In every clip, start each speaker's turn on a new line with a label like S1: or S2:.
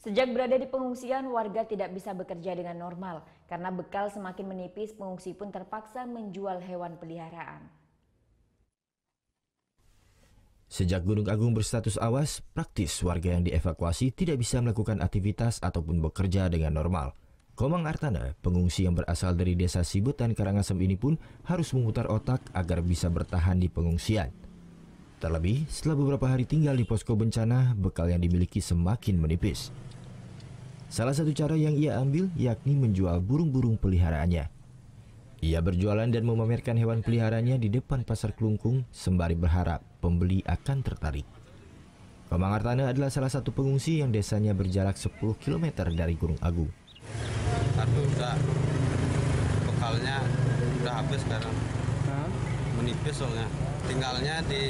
S1: Sejak berada di pengungsian, warga tidak bisa bekerja dengan normal. Karena bekal semakin menipis, pengungsi pun terpaksa menjual hewan peliharaan.
S2: Sejak Gunung Agung berstatus awas, praktis warga yang dievakuasi tidak bisa melakukan aktivitas ataupun bekerja dengan normal. Komang Artana, pengungsi yang berasal dari desa Sibutan Karangasem ini pun harus memutar otak agar bisa bertahan di pengungsian. Terlebih, setelah beberapa hari tinggal di posko bencana, bekal yang dimiliki semakin menipis. Salah satu cara yang ia ambil yakni menjual burung-burung peliharaannya. Ia berjualan dan memamerkan hewan peliharaannya di depan pasar Klungkung sembari berharap pembeli akan tertarik. Komang Artana adalah salah satu pengungsi yang desanya berjarak 10 km dari Gunung Agung.
S3: Aduh, bekalnya udah habis sekarang. Menipis soalnya. Tinggalnya di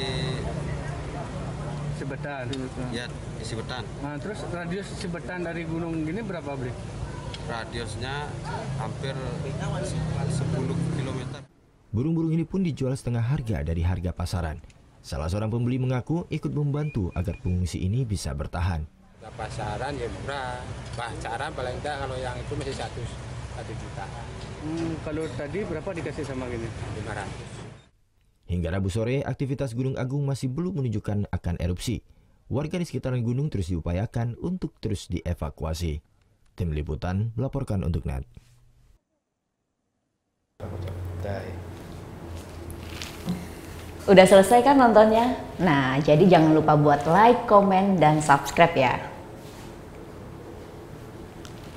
S4: Sibetan.
S3: Ya, di Sibetan.
S4: Nah, terus radius Sibetan dari gunung gini berapa, Bri?
S3: Radiusnya hampir 10 km.
S2: Burung-burung ini pun dijual setengah harga dari harga pasaran. Salah seorang pembeli mengaku ikut membantu agar pengungsi ini bisa bertahan.
S5: Pasaran ya murah, pasaran paling enggak kalau yang itu masih 1 juta.
S4: Kalau tadi berapa dikasih sama gini?
S5: 500.
S2: Hingga Rabu sore, aktivitas Gunung Agung masih belum menunjukkan akan erupsi. Warga di sekitaran gunung terus diupayakan untuk terus dievakuasi. Tim Liputan melaporkan untuk NET.
S1: Udah selesai kan nontonnya? Nah, jadi jangan lupa buat like, komen, dan subscribe ya.